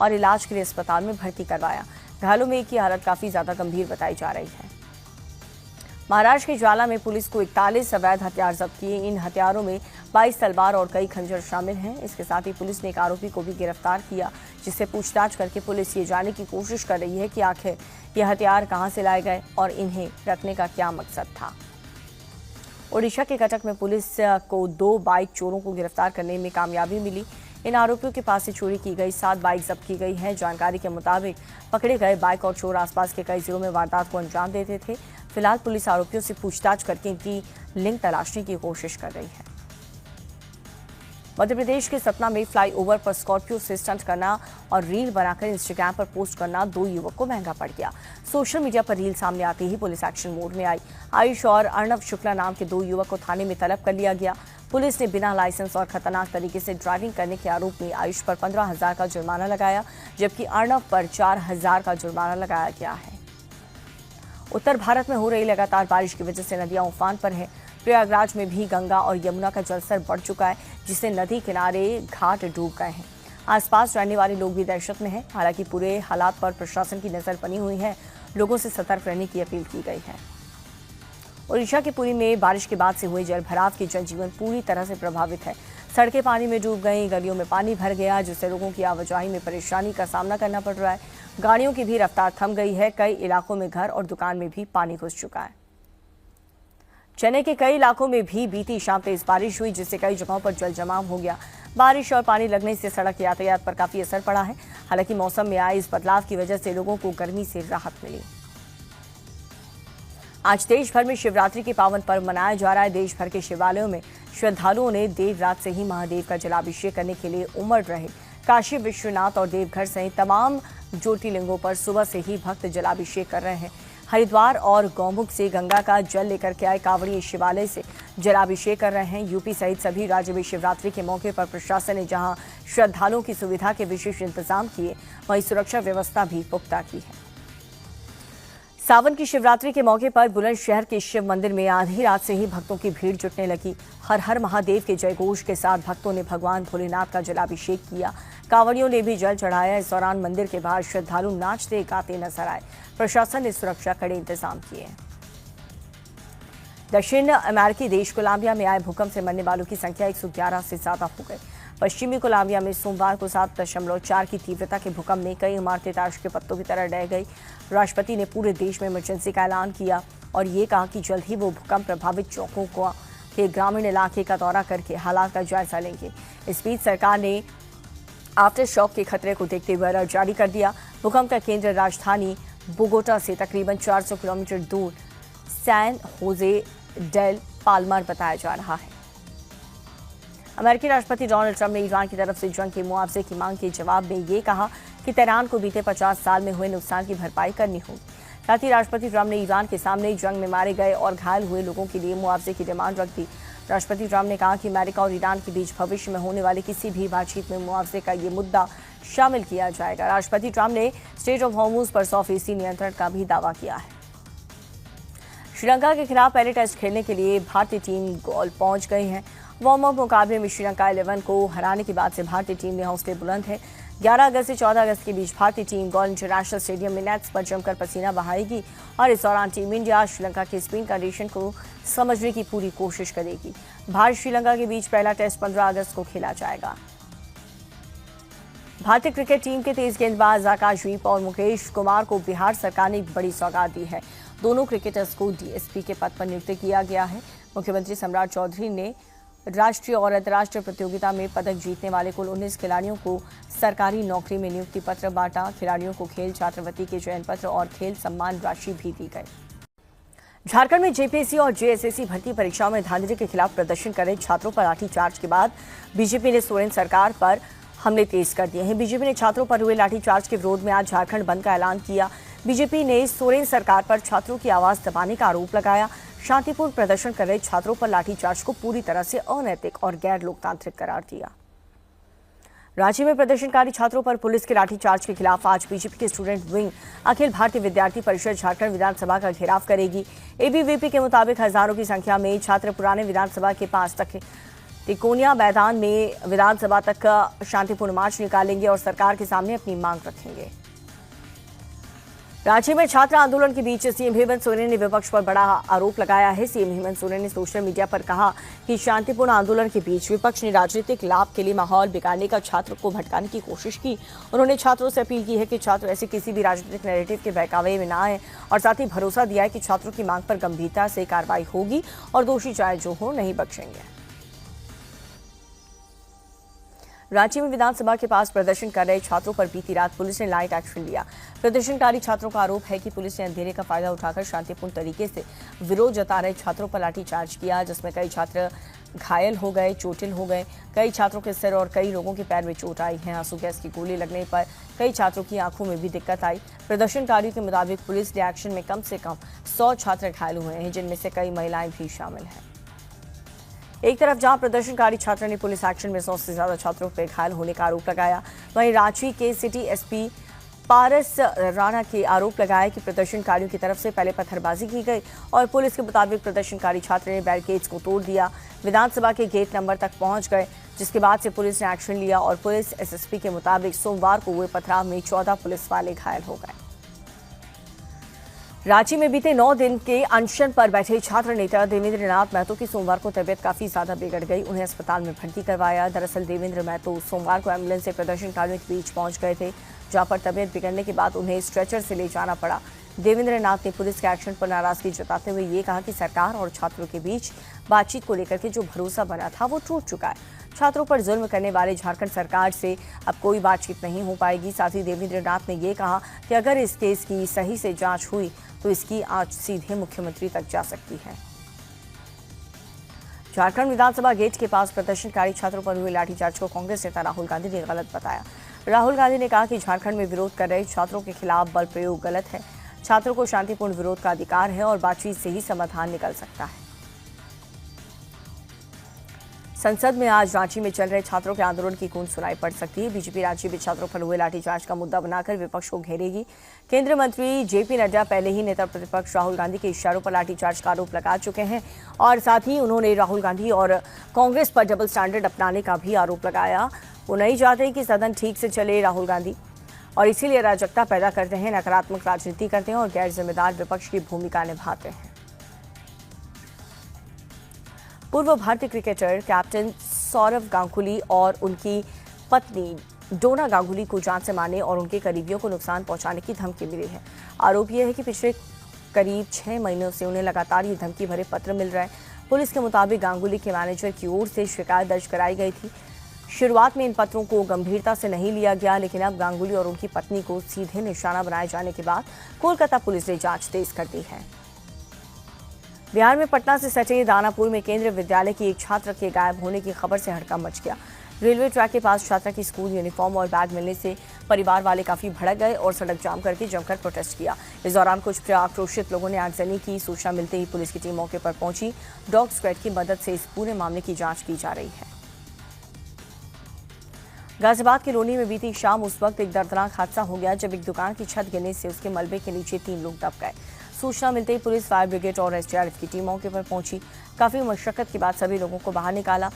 और इलाज के लिए अस्पताल में भर्ती करवाया। घायलों में एक की हालत काफी ज्यादा गंभीर बताई जा रही है। महाराष्ट्र के ज्वाला में पुलिस को 41 अवैध हथियार जब्त किए। इन हथियारों में 22 तलवार और कई खंजर शामिल हैं। इसके साथ ही पुलिस ने एक आरोपी को भी गिरफ्तार किया, जिससे पूछताछ करके पुलिस ये जानने की कोशिश कर रही है कि आखिर ये हथियार कहां से लाए गए और इन्हें रखने का क्या मकसद था। ओडिशा के कटक में पुलिस को 2 बाइक चोरों को गिरफ्तार करने में कामयाबी मिली। इन आरोपियों के पास से चोरी की गई 7 बाइक जब्त की गई हैं। जानकारी के मुताबिक पकड़े गए बाइक और चोर आसपास के कई जिलों में वारदात को अंजाम देते थे। फिलहाल पुलिस आरोपियों से पूछताछ करके इनकी लिंक तलाशने की कोशिश कर रही है। मध्य प्रदेश के सतना में फ्लाईओवर पर स्कॉर्पियो से स्टंट करना और रील बनाकर इंस्टाग्राम पर पोस्ट करना 2 युवक को महंगा पड़ गया। सोशल मीडिया पर रील सामने आते ही पुलिस एक्शन मोड में आई। आयुष और अर्णव शुक्ला नाम के 2 युवक को थाने में तलब कर लिया गया। पुलिस ने बिना लाइसेंस और खतरनाक तरीके से ड्राइविंग करने के आरोप में आयुष पर 15,000 का जुर्माना लगाया, जबकि अर्णव पर 4,000 का जुर्माना लगाया गया है। उत्तर भारत में हो रही लगातार बारिश की वजह से नदियां उफान पर है। प्रयागराज में भी गंगा और यमुना का जलस्तर बढ़ चुका है, जिससे नदी किनारे घाट डूब गए हैं। आसपास रहने वाले लोग भी दहशत में हैं। हालांकि पूरे हालात पर प्रशासन की नजर बनी हुई है। लोगों से सतर्क रहने की अपील की गई है। ओडिशा के पुरी में बारिश के बाद से हुए जलभराव की जनजीवन पूरी तरह से प्रभावित है। सड़कें पानी में डूब गई, गलियों में पानी भर गया, जिससे लोगों की आवाजाही में परेशानी का सामना करना पड़ रहा है। गाड़ियों की भी रफ्तार थम गई है। कई इलाकों में घर और दुकान में भी पानी घुस चुका है। चेन्नई के कई इलाकों में भी बीती शाम तेज बारिश हुई, जिससे कई जगहों पर जल जमाव हो गया। बारिश और पानी लगने से सड़क यातायात पर काफी असर पड़ा है। हालांकि मौसम में आए इस बदलाव की वजह से लोगों को गर्मी से राहत मिली। आज देश भर में शिवरात्रि के पावन पर्व मनाया जा रहा है। देश भर के शिवालयों में श्रद्धालुओं ने देर रात से ही महादेव का जलाभिषेक करने के लिए उमड़ रहे। काशी विश्वनाथ और देवघर सहित तमाम ज्योतिर्लिंगों पर सुबह से ही भक्त जलाभिषेक कर रहे हैं। हरिद्वार और गौमुख से गंगा का जल लेकर के आए कांवड़िए शिवालय से जलाभिषेक कर रहे हैं। यूपी सहित सभी राज्य में शिवरात्रि के मौके पर प्रशासन ने जहां श्रद्धालुओं की सुविधा के विशेष इंतजाम किए, वहीं सुरक्षा व्यवस्था भी पुख्ता की है। सावन की शिवरात्रि के मौके पर बुलंदशहर के शिव मंदिर में आधी रात से ही भक्तों की भीड़ जुटने लगी। हर हर महादेव के जयघोष के साथ भक्तों ने भगवान भोलेनाथ का जलाभिषेक किया। कांवड़ियों ने भी जल चढ़ाया। इस दौरान मंदिर के बाहर श्रद्धालु नाचते गाते नजर आए। प्रशासन ने सुरक्षा कड़े इंतजाम किए। दक्षिण अमेरिकी देश कोलंबिया में आए भूकंप से मरने वालों की संख्या 111 से ज्यादा हो गई। पश्चिमी कोलंबिया में सोमवार को 7.4 की तीव्रता के भूकंप में कई इमारतें ताश के पत्तों की तरह ढह गई। राष्ट्रपति ने पूरे देश में इमरजेंसी का ऐलान किया और ये कहा कि जल्द ही वो भूकंप प्रभावित चौकों के ग्रामीण इलाके का दौरा करके हालात का जायजा लेंगे। इस बीच सरकार ने आफ्टर शॉक के खतरे को देखते हुए अलर्ट जारी कर दिया। भूकंप का केंद्र राजधानी बोगोटा से तकरीबन 400 किलोमीटर दूर सैन होजे डेल पाल्मर बताया जा रहा है। अमेरिकी राष्ट्रपति डोनाल्ड ट्रंप ने ईरान की तरफ से जंग के मुआवजे की मांग के जवाब में ये कहा कि तेहरान को बीते 50 साल में हुए नुकसान की भरपाई करनी होगी। साथ ही राष्ट्रपति ट्रंप ने ईरान के सामने जंग में मारे गए और घायल हुए लोगों के लिए मुआवजे की डिमांड रख दी। राष्ट्रपति ट्रंप ने कहा कि अमेरिका और ईरान के बीच भविष्य में होने वाली किसी भी बातचीत में मुआवजे का ये मुद्दा शामिल किया जाएगा। राष्ट्रपति ट्रंप ने स्ट्रेट ऑफ हॉर्मुज पर 100% नियंत्रण का भी दावा किया है। श्रीलंका के खिलाफ पहले टेस्ट खेलने के लिए भारतीय टीम गोल पहुंच गई है। वार्म अप मुकाबले में श्रीलंका 11 को हराने के बाद से भारतीय टीम में हौसले बुलंद है। 11 अगस्त से 14 अगस्त के बीच भारतीय टीम गॉल इंटरनेशनल स्टेडियम में नेट्स पर जमकर पसीना बहाएगी और इस दौरान टीम इंडिया श्रीलंका के स्पिन कंडीशन को समझने की पूरी कोशिश करेगी। भारत श्रीलंका के बीच पहला टेस्ट 15 अगस्त को खेला जाएगा। भारतीय क्रिकेट टीम के तेज गेंदबाज आकाशदीप और मुकेश कुमार को बिहार सरकार ने बड़ी सौगात दी है। दोनों क्रिकेटर्स को डीएसपी के पद पर नियुक्त किया गया है। मुख्यमंत्री सम्राट चौधरी ने राष्ट्रीय और अंतर्राष्ट्रीय प्रतियोगिता में पदक जीतने वाले कुल 19 खिलाड़ियों को सरकारी नौकरी में नियुक्ति पत्र बांटा। खिलाड़ियों को खेल छात्रवृत्ति के चयन पत्र और खेल सम्मान राशि भी दी गई। झारखंड में जेपीएससी और जेएसएससी भर्ती परीक्षाओं में धांधली के खिलाफ प्रदर्शन कर रहे छात्रों पर लाठीचार्ज के बाद बीजेपी ने सोरेन सरकार पर हमले तेज कर दिए हैं। बीजेपी ने छात्रों पर हुए लाठीचार्ज के विरोध में आज झारखंड बंद का ऐलान किया। बीजेपी ने सोरेन सरकार पर छात्रों की आवाज दबाने का आरोप लगाया। शांतिपूर्ण प्रदर्शन कर रहे छात्रों पर लाठीचार्ज को पूरी तरह से अनैतिक और गैर लोकतांत्रिक करार दिया। रांची में प्रदर्शनकारी छात्रों पर पुलिस के लाठीचार्ज के खिलाफ आज बीजेपी के स्टूडेंट विंग अखिल भारतीय विद्यार्थी परिषद झारखंड विधानसभा का घेराव करेगी। एबीवीपी के मुताबिक हजारों की संख्या में छात्र पुराने विधानसभा के पास तक तिकोनिया मैदान में विधानसभा तक का शांतिपूर्ण मार्च निकालेंगे और सरकार के सामने अपनी मांग रखेंगे। रांची में छात्र आंदोलन के बीच सीएम हेमंत सोरेन ने विपक्ष पर बड़ा आरोप लगाया है। सीएम हेमंत सोरेन ने सोशल मीडिया पर कहा कि शांतिपूर्ण आंदोलन के बीच विपक्ष ने राजनीतिक लाभ के लिए माहौल बिगाड़ने का छात्र को भटकाने की कोशिश की। उन्होंने छात्रों से अपील की है कि छात्र ऐसे किसी भी राजनीतिक नैरेटिव के बहकावे में न आए और साथ ही भरोसा दिया है कि छात्रों की मांग पर गंभीरता से कार्रवाई होगी और दोषी चाहे जो हो नहीं बख्शेंगे। रांची में विधानसभा के पास प्रदर्शन कर रहे छात्रों पर बीती रात पुलिस ने लाइट एक्शन लिया। प्रदर्शनकारी छात्रों का आरोप है कि पुलिस ने अंधेरे का फायदा उठाकर शांतिपूर्ण तरीके से विरोध जता रहे छात्रों पर लाठीचार्ज किया, जिसमें कई छात्र घायल हो गए, चोटिल हो गए। कई छात्रों के सिर और कई लोगों के पैर में चोट आई है। आंसू गैस की गोली लगने पर कई छात्रों की आंखों में भी दिक्कत आई। प्रदर्शनकारियों के मुताबिक पुलिस के एक्शन में कम से कम 100 छात्र घायल हुए हैं, जिनमें से कई महिलाएं भी शामिल हैं। एक तरफ जहां प्रदर्शनकारी छात्र ने पुलिस एक्शन में 100 से ज्यादा छात्रों पर घायल होने का आरोप लगाया, वहीं रांची के सिटी एसपी पारस राणा के आरोप लगाया कि प्रदर्शनकारियों की तरफ से पहले पत्थरबाजी की गई और पुलिस के मुताबिक प्रदर्शनकारी छात्र ने बैरिकेड्स को तोड़ दिया, विधानसभा के गेट नंबर तक पहुंच गए, जिसके बाद से पुलिस ने एक्शन लिया और पुलिस एसएसपी के मुताबिक सोमवार को हुए पथराव में 14 पुलिस वाले घायल हो गए। रांची में बीते 9 दिन के अनशन पर बैठे छात्र नेता देवेंद्र नाथ महतो की सोमवार को तबियत काफी ज्यादा बिगड़ गई। उन्हें अस्पताल में भर्ती करवाया। दरअसल देवेंद्र महतो सोमवार को एम्बुलेंस से प्रदर्शनकारियों के बीच पहुंच गए थे, जहां पर तबियत बिगड़ने के बाद उन्हें स्ट्रेचर से ले जाना पड़ा। देवेंद्र नाथ ने पुलिस के एक्शन पर नाराजगी जताते हुए ये कहा कि सरकार और छात्रों के बीच बातचीत को लेकर के जो भरोसा बना था वो टूट चुका है। छात्रों पर जुल्म करने वाले झारखंड सरकार से अब कोई बातचीत नहीं हो पाएगी। साथ ही देवेंद्र नाथ ने ये कहा कि अगर इस केस की सही से जांच हुई तो इसकी आज सीधे मुख्यमंत्री तक जा सकती है। झारखंड विधानसभा गेट के पास प्रदर्शनकारी छात्रों पर हुए लाठीचार्ज को कांग्रेस नेता राहुल गांधी ने गलत बताया। राहुल गांधी ने कहा कि झारखंड में विरोध कर रहे छात्रों के खिलाफ बल प्रयोग गलत है। छात्रों को शांतिपूर्ण विरोध का अधिकार है और बातचीत से ही समाधान निकल सकता है। संसद में आज रांची में चल रहे छात्रों के आंदोलन की गूंज सुनाई पड़ सकती है। बीजेपी रांची में छात्रों पर हुए लाठीचार्ज का मुद्दा बनाकर विपक्ष को घेरेगी। केंद्रीय मंत्री जेपी नड्डा पहले ही नेता प्रतिपक्ष राहुल गांधी के इशारों पर लाठीचार्ज का आरोप लगा चुके हैं और साथ ही उन्होंने राहुल गांधी और कांग्रेस पर डबल स्टैंडर्ड अपनाने का भी आरोप लगाया। वो नहीं चाहते कि सदन ठीक से चले राहुल गांधी, और इसीलिए अराजकता पैदा करते हैं, नकारात्मक राजनीति करते हैं और गैर जिम्मेदार विपक्ष की भूमिका निभाते हैं। पूर्व भारतीय क्रिकेटर कैप्टन सौरव गांगुली और उनकी पत्नी डोना गांगुली को जान से मारने और उनके करीबियों को नुकसान पहुंचाने की धमकी मिली है। आरोप यह है कि पिछले करीब 6 महीनों से उन्हें लगातार ये धमकी भरे पत्र मिल रहे हैं। पुलिस के मुताबिक गांगुली के मैनेजर की ओर से शिकायत दर्ज कराई गई थी। शुरुआत में इन पत्रों को गंभीरता से नहीं लिया गया, लेकिन अब गांगुली और उनकी पत्नी को सीधे निशाना बनाए जाने के बाद कोलकाता पुलिस ने जांच तेज कर दी है। बिहार में पटना से सटे दानापुर में केंद्रीय विद्यालय की एक छात्र के गायब होने की खबर से हड़कंप मच गया। रेलवे ट्रैक के पास छात्रा की स्कूल यूनिफॉर्म और बैग मिलने से परिवार वाले काफी भड़क गए और सड़क जाम करके जमकर प्रोटेस्ट किया। इस दौरान कुछ आक्रोशित लोगों ने आगजनी की। सूचना मिलते ही पुलिस की टीम मौके पर पहुंची। डॉग स्क्वाड की मदद से इस पूरे मामले की जांच की जा रही है। गाजियाबाद के लोनी में बीती शाम उस वक्त एक दर्दनाक हादसा हो गया जब एक दुकान की छत गिरने से उसके मलबे के नीचे 3 लोग दब गए। सूचना मिलते ही पुलिस, फायर ब्रिगेड और एसडीआरएफ की टीम मौके पर पहुंची। काफी मशक्कत के बाद सभी लोगों को बाहर निकाला।